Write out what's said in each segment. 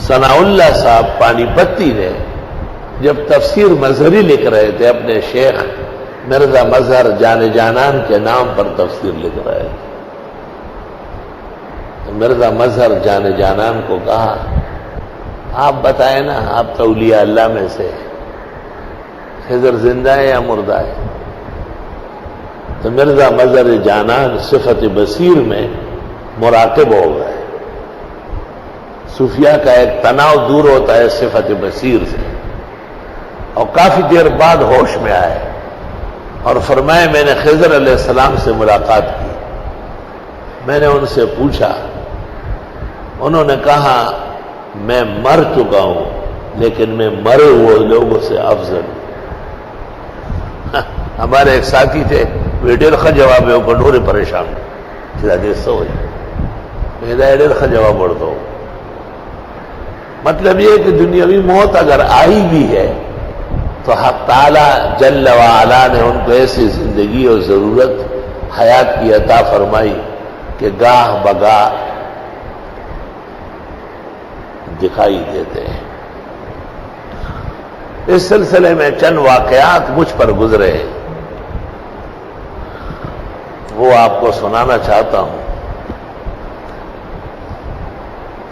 ثناء اللہ صاحب پانی پتی نے جب تفسیر مظہری لکھ رہے تھے اپنے شیخ مرزا مظہر جان جانان کے نام پر تفسیر لکھ رہے تھے، تو مرزا مظہر جان جانان کو کہا آپ بتائیں نا، آپ تو اولیاء اللہ میں سے، خضر زندہ ہے یا مردہ ہے؟ تو مرزا مظہر جانان صفت بصیر میں مراقب ہو گئے۔ صوفیاء کا ایک تناؤ دور ہوتا ہے صفت بصیر سے، اور کافی دیر بعد ہوش میں آئے اور فرمائے میں نے خضر علیہ السلام سے ملاقات کی، میں نے ان سے پوچھا، انہوں نے کہا میں مر چکا ہوں لیکن میں مرے ہوئے لوگوں سے افضل ہوں۔ ہمارے ایک ساتھی تھے، وہ ڈیر خا جواب ہے، کنڈورے پریشان دیستا ہوئی میں ڈیر خا جواب بڑھتا ہوں۔ مطلب یہ کہ دنیاوی موت اگر آئی بھی ہے تو حق تعالی جل وعلا نے ان کو ایسی زندگی اور ضرورت حیات کی عطا فرمائی کہ گاہ بگاہ دکھائی دیتے ہیں۔ اس سلسلے میں چند واقعات مجھ پر گزرے ہیں، وہ آپ کو سنانا چاہتا ہوں۔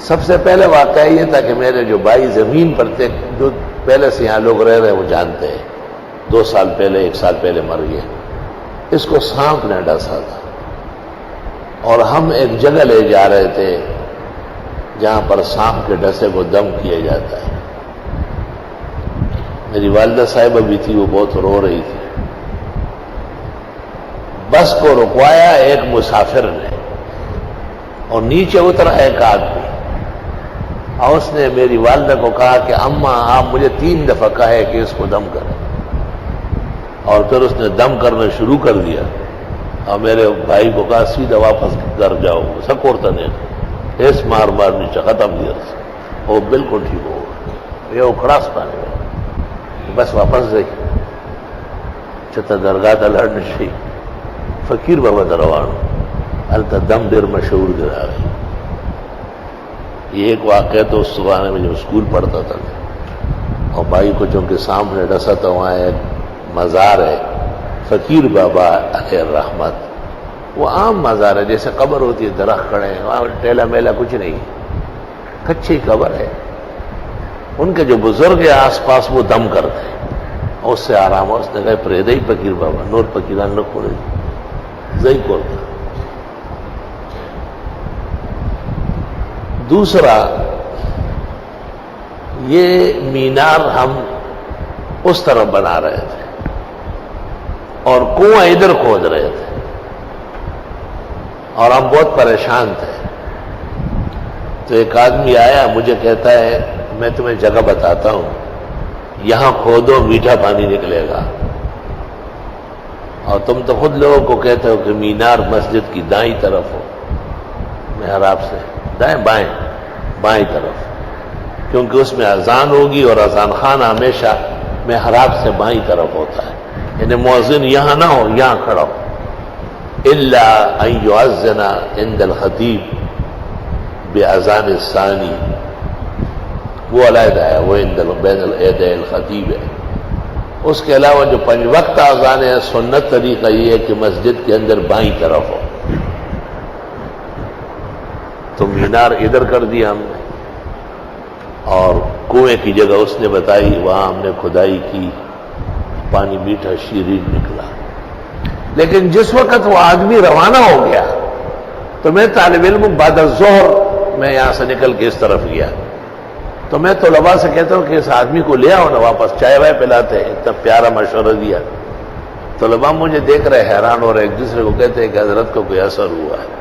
سب سے پہلے واقعہ یہ تھا کہ میرے جو بھائی زمین پر تھے، جو پہلے سے یہاں لوگ رہ رہے وہ جانتے ہیں، 2 سال پہلے 1 سال پہلے مر گیا، اس کو سانپ نے ڈسا تھا، اور ہم ایک جگہ لے جا رہے تھے جہاں پر سانپ کے ڈسے کو دم کیا جاتا ہے۔ میری والدہ صاحبہ بھی تھی، وہ بہت رو رہی تھی۔ بس کو رکوایا ایک مسافر نے، اور نیچے اترا ایک آدمی، اور اس نے میری والدہ کو کہا کہ اماں آپ مجھے 3 دفعہ کہے کہ اس کو دم کریں، اور پھر اس نے دم کرنا شروع کر دیا، اور میرے بھائی کو کہا سیدھا واپس گھر جاؤ، سکورتا نہیں ایس مار نیچے ختم دیا، وہ بالکل ٹھیک ہو گیا، یہ اکھڑاس پانے گا بس واپس گئی چتا درگاہ تا لڑنے شئی فقیر بابا دروان التا دم دیر مشہور گرا گئی۔ یہ ایک واقعہ تو اس زمانے میں جب اسکول پڑھتا تھا، اور بھائی کو چونکہ سامنے ڈسا تھا، وہاں ایک مزار ہے فقیر بابا علیہ الرحمت، وہ عام مزار ہے جیسے قبر ہوتی ہے، درخت کھڑے ہیں، وہاں ٹیلا میلا کچھ نہیں، کچی قبر ہے۔ ان کے جو بزرگ ہیں آس پاس وہ دم کرتے ہیں، اور اس سے آرام ہے۔ اس نے کہا پریدئی فقیر بابا نور فقیران نہ کھولے زئی کھولتا۔ دوسرا، یہ مینار ہم اس طرف بنا رہے تھے اور کنواں ادھر کھود رہے تھے، اور ہم بہت پریشان تھے۔ تو ایک آدمی آیا، مجھے کہتا ہے میں تمہیں جگہ بتاتا ہوں، یہاں کھودو میٹھا پانی نکلے گا، اور تم تو خود لوگوں کو کہتے ہو کہ مینار مسجد کی دائیں طرف ہو، محراب سے دائیں بائیں طرف، کیونکہ اس میں اذان ہوگی اور اذان خانہ ہمیشہ محراب سے بائیں طرف ہوتا ہے، یعنی مؤذن یہاں نہ ہو، یہاں کھڑا ہو، الا ان یؤذن عند الخطیب باذان الثانی، وہ علیحدہ ہے، وہ بین الیدی الخطیب ہے۔ اس کے علاوہ جو 5 وقت اذان ہے، سنت طریقہ یہ ہے کہ مسجد کے اندر بائیں طرف ہو۔ تو مینار ادھر کر دیا ہم نے، اور کنویں کی جگہ اس نے بتائی، وہاں ہم نے کھدائی کی، پانی میٹھا شیرین نکلا۔ لیکن جس وقت وہ آدمی روانہ ہو گیا تو میں طالب علم بعد الظہر میں یہاں سے نکل کے اس طرف گیا، تو میں طلباء سے کہتا ہوں کہ اس آدمی کو لے آؤ نا واپس، چائے وائے پلاتے ہیں، اتنا پیارا مشورہ دیا۔ طلباء مجھے دیکھ رہے حیران ہو رہے، ایک دوسرے کو کہتے ہیں کہ حضرت کو کوئی اثر ہوا ہے۔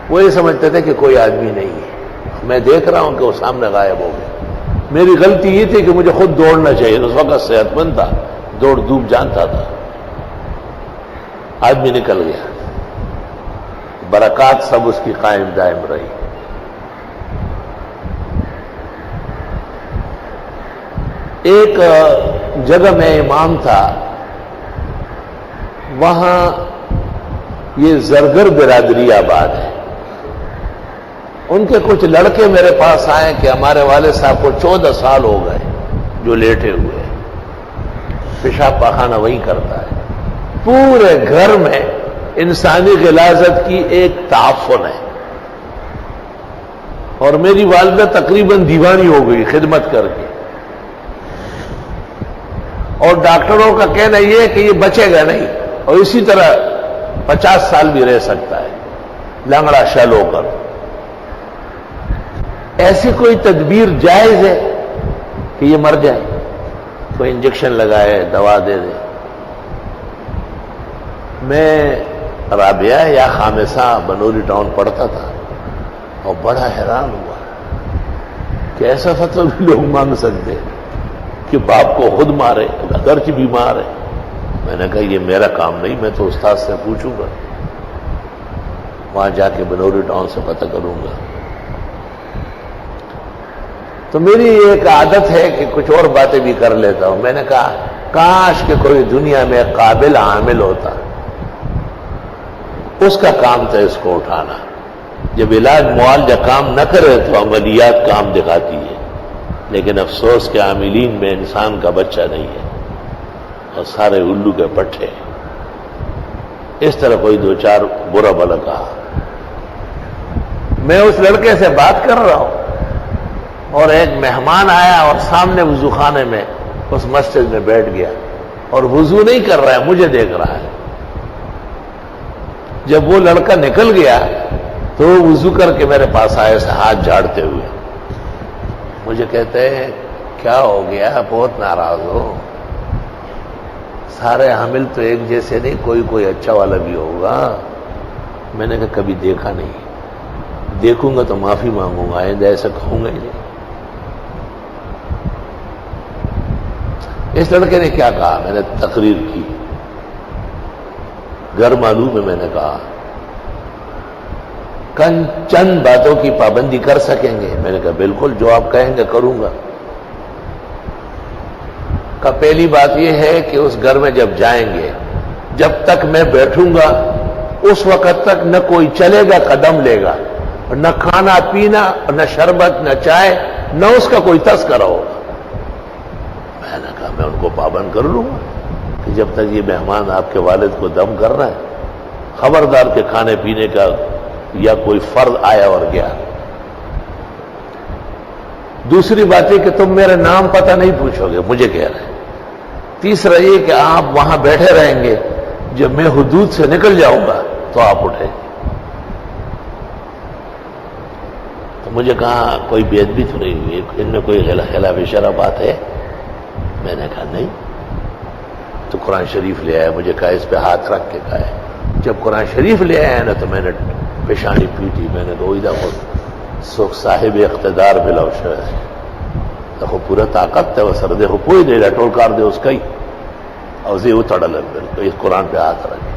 وہ یہ سمجھتے تھے کہ کوئی آدمی نہیں ہے، میں دیکھ رہا ہوں کہ وہ سامنے غائب ہو گیا۔ میری غلطی یہ تھی کہ مجھے خود دوڑنا چاہیے، اس وقت صحت مند تھا، دوڑ دھوپ جانتا تھا۔ آدمی نکل گیا، برکات سب اس کی قائم دائم رہی۔ ایک جگہ میں امام تھا، وہاں یہ زرگر برادری آباد ہے، ان کے کچھ لڑکے میرے پاس آئے کہ ہمارے والد صاحب کو 14 سال ہو گئے جو لیٹے ہوئے ہیں، پیشاب پاخانہ وہی کرتا ہے۔ پورے گھر میں انسانی غلاظت کی ایک تعفن ہے، اور میری والدہ تقریباً دیوانی ہو گئی خدمت کر کے، اور ڈاکٹروں کا کہنا یہ ہے کہ یہ بچے گا نہیں، اور اسی طرح 50 سال بھی رہ سکتا ہے لنگڑا شل ہو کر۔ ایسی کوئی تدبیر جائز ہے کہ یہ مر جائے؟ کوئی انجیکشن لگائے، دوا دے دے؟ میں رابعہ یا خامسہ بنوری ٹاؤن پڑھتا تھا اور بڑا حیران ہوا کہ ایسا فتویٰ بھی لوگ مانگ سکتے کہ باپ کو خود مارے اگرچہ بیمار ہے۔ میں نے کہا یہ میرا کام نہیں، میں تو استاد سے پوچھوں گا، وہاں جا کے بنوری ٹاؤن سے پتہ کروں گا۔ تو میری ایک عادت ہے کہ کچھ اور باتیں بھی کر لیتا ہوں۔ میں نے کہا کاش کہ کوئی دنیا میں قابل عامل ہوتا، اس کا کام تھا اس کو اٹھانا۔ جب علاج معالجہ کام نہ کرے تو عملیات کام دکھاتی ہے، لیکن افسوس کہ عاملین میں انسان کا بچہ نہیں ہے اور سارے الو کے پٹھے۔ اس طرح کوئی دو چار برا بلا کہا۔ میں اس لڑکے سے بات کر رہا ہوں اور ایک مہمان آیا اور سامنے وضو خانے میں اس مسجد میں بیٹھ گیا اور وضو نہیں کر رہا ہے، مجھے دیکھ رہا ہے۔ جب وہ لڑکا نکل گیا تو وہ وضو کر کے میرے پاس آئے سے ہاتھ جھاڑتے ہوئے، مجھے کہتے ہیں کیا ہو گیا، بہت ناراض ہو؟ سارے حامل تو ایک جیسے نہیں، کوئی اچھا والا بھی ہوگا۔ میں نے کہا کبھی دیکھا نہیں، دیکھوں گا تو معافی مانگوں گا، آئندہ ایسا کہوں گا ہی نہیں۔ اس لڑکے نے کیا کہا؟ میں نے تقریر کی، گھر معلوم ہے، میں نے کہا چند باتوں کی پابندی کر سکیں گے؟ میں نے کہا بالکل، جو آپ کہیں گے کروں گا۔ کہ پہلی بات یہ ہے کہ اس گھر میں جب جائیں گے، جب تک میں بیٹھوں گا اس وقت تک نہ کوئی چلے گا قدم لے گا، نہ کھانا پینا، نہ شربت، نہ چائے، نہ اس کا کوئی تذکرہ ہوگا۔ میں نے کہا میں ان کو پابند کر لوں گا کہ جب تک یہ مہمان آپ کے والد کو دم کر رہا ہے، خبردار کے کھانے پینے کا یا کوئی فرد آیا اور گیا۔ دوسری بات یہ کہ تم میرا نام پتہ نہیں پوچھو گے، مجھے کہہ رہے ہیں۔ تیسرا یہ کہ آپ وہاں بیٹھے رہیں گے، جب میں حدود سے نکل جاؤں گا تو آپ اٹھیں گے۔ تو مجھے کہا کوئی بے ادبی تو نہیں ہوئی، ان میں کوئی خلاف شرع بات ہے؟ میں نے کہا نہیں۔ تو قرآن شریف لے آیا، مجھے کہا اس پہ ہاتھ رکھ کے کہا ہے۔ جب قرآن شریف لے آیا نا تو میں نے پیشانی پیٹی، میں نے کہا سکھ صاحب اقتدار بلاو شاید دیکھو پورا طاقت ہے وہ سردے ہو پوئی دے ٹول کار دے اس کا ہی اور وہ تڑل تو اس قرآن پہ ہاتھ رکھے۔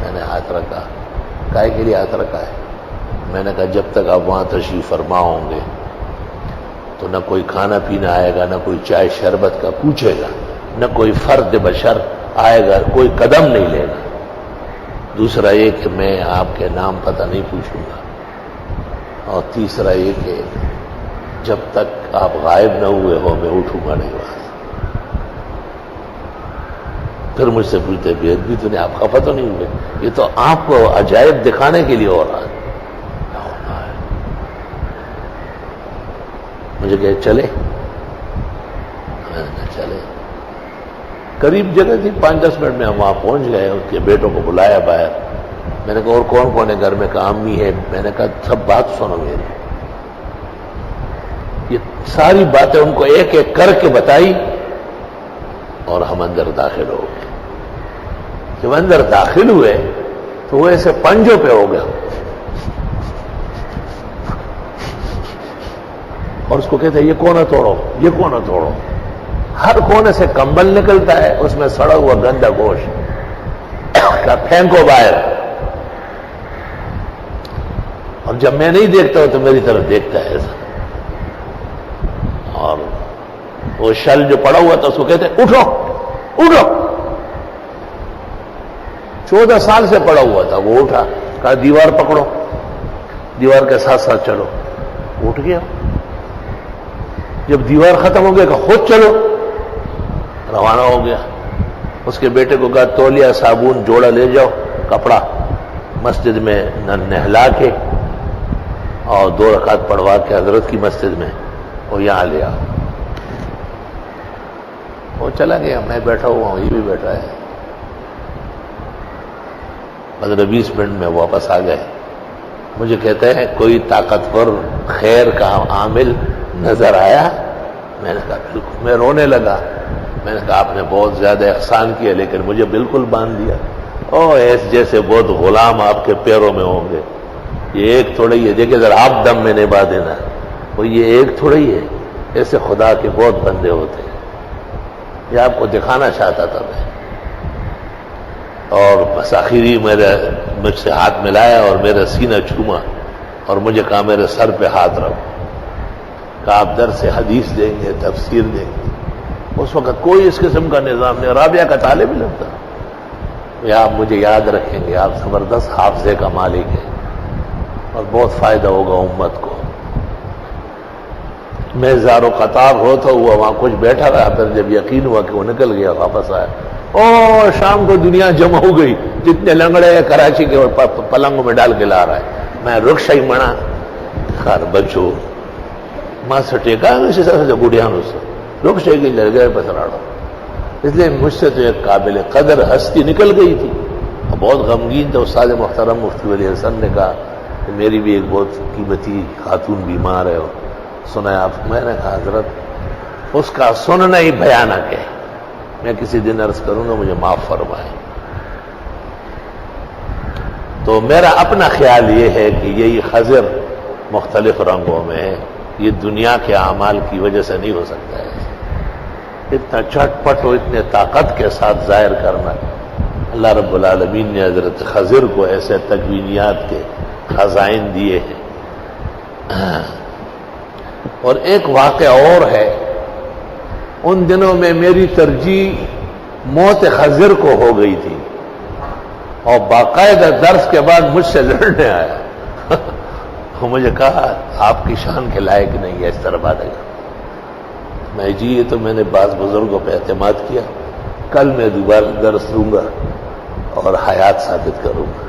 میں نے ہاتھ رکھا، کائے کے لیے ہاتھ رکھا ہے؟ میں نے کہا جب تک آپ وہاں تشریف فرما ہوں گے تو نہ کوئی کھانا پینا آئے گا، نہ کوئی چائے شربت کا پوچھے گا، نہ کوئی فرد بشر آئے گا، کوئی قدم نہیں لے گا۔ دوسرا یہ کہ میں آپ کے نام پتہ نہیں پوچھوں گا، اور تیسرا یہ کہ جب تک آپ غائب نہ ہوئے ہو میں اٹھوں گا نہیں وہاں۔ پھر مجھ سے پوچھتے بے ادبی تو نہیں، آپ خفا تو نہیں ہوئے؟ یہ تو آپ کو عجائب دکھانے کے لیے ہو رہا ہے۔ مجھے کہ چلے، میں نے کہا چلے۔ قریب جگہ تھی، 5-10 منٹ میں ہم وہاں پہنچ گئے، اس کے بیٹوں کو بلایا باہر۔ میں نے کہا اور کون کون ہے گھر میں؟ کہا امی ہے۔ میں نے کہا سب بات سنو میری، یہ ساری باتیں ان کو ایک ایک کر کے بتائی اور ہم اندر داخل ہو گئے۔ جب اندر داخل ہوئے تو وہ ایسے پنجوں پہ ہو گیا اور اس کو کہتے ہیں یہ کونا توڑو، یہ کونا توڑو۔ ہر کونے سے کمبل نکلتا ہے، اس میں سڑا ہوا گندا گوشت کا پھینکو باہر۔ اور جب میں نہیں دیکھتا ہوں تو میری طرف دیکھتا ہے ایسا، اور وہ شل جو پڑا ہوا تھا اس کو کہتے ہیں اٹھو اٹھو۔ 14 سال سے پڑا ہوا تھا، وہ اٹھا، کہا دیوار پکڑو۔ دیوار کے ساتھ ساتھ چلو. اٹھ گیا. جب دیوار ختم ہو گیا کہ خود چلو، روانہ ہو گیا. اس کے بیٹے کو کہا تولیہ، صابن، جوڑا لے جاؤ، کپڑا، مسجد میں نہلا کے اور 2 رکعت پڑھوا کے حضرت کی مسجد میں وہ یہاں لے آؤ. وہ چلا گیا. میں بیٹھا ہوا ہوں، یہ بھی بیٹھا ہے. 15-20 منٹ میں واپس آ گئے. مجھے کہتے ہیں کوئی طاقتور خیر کا عامل نظر آیا؟ میں نے کہا بالکل. میں رونے لگا. میں نے کہا آپ نے بہت زیادہ احسان کیا لیکن مجھے بالکل باندھ دیا. ایس جیسے بہت غلام آپ کے پیروں میں ہوں گے. یہ ایک تھوڑا ہی ہے، دیکھیں ذرا آپ دم میں نبھا دینا. وہ یہ ایک تھوڑا ہی ہے، ایسے خدا کے بہت بندے ہوتے ہیں. یہ آپ کو دکھانا چاہتا تھا میں. اور بس آخری مجھ سے ہاتھ ملایا اور میرا سینہ چھوما اور مجھے کہا میرے سر پہ ہاتھ رکھو. کہا آپ درس حدیث دیں گے، تفسیر دیں گے. اس وقت کوئی اس قسم کا نظام نہیں. رابعہ کا طالب علم تھا. یا آپ مجھے یاد رکھیں گے، آپ زبردست حافظے کا مالک ہیں اور بہت فائدہ ہوگا امت کو. میں زار و قطار ہوتا ہوا وہاں کچھ بیٹھا رہا. پھر جب یقین ہوا کہ وہ نکل گیا واپس آیا. شام کو دنیا جمع ہو گئی، جتنے لنگڑے ہیں کراچی کے پلنگوں میں ڈال کے لا رہا ہے. میں رکشا ہی منا خار بچو ماں سے ٹیکا گڑیا سے رکشے کی لڑ گئے پسراڑا. اس لیے مجھ سے تو ایک قابل قدر ہستی نکل گئی تھی. بہت غمگین تھا. استاد محترم مفتی ولی حسن نے کہا کہ میری بھی ایک بہت قیمتی خاتون بیمار ہے، سنا ہے آپ. میں نے کہا حضرت اس کا سننا ہی بھیانک ہے. میں کسی دن عرض کروں گا، مجھے معاف فرمائیں. تو میرا اپنا خیال یہ ہے کہ یہی خضر مختلف رنگوں میں ہے. یہ دنیا کے اعمال کی وجہ سے نہیں ہو سکتا ہے. اتنا چٹ پٹ و اتنے طاقت کے ساتھ ظاہر کرنا. اللہ رب العالمین نے حضرت خضر کو ایسے تکوینیات کے خزائن دیے ہیں. اور ایک واقعہ اور ہے. ان دنوں میں میری ترجیح موت خضر کو ہو گئی تھی اور باقاعدہ درس کے بعد مجھ سے لڑنے آیا. مجھے کہا آپ کی شان کے لائق نہیں ہے اس طرح بات ہے. میں جی یہ تو میں نے بعض بزرگوں پہ اعتماد کیا، کل میں دوبارہ درس دوں گا اور حیات ثابت کروں گا.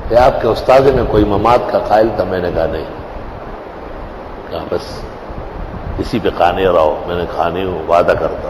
کہ آپ کے استاد میں کوئی ممات کا قائل تھا؟ میں نے کہا نہیں. کہا بس اسی پہ قانے رہو. میں نے کہا نہیں ہوں، وعدہ کرتا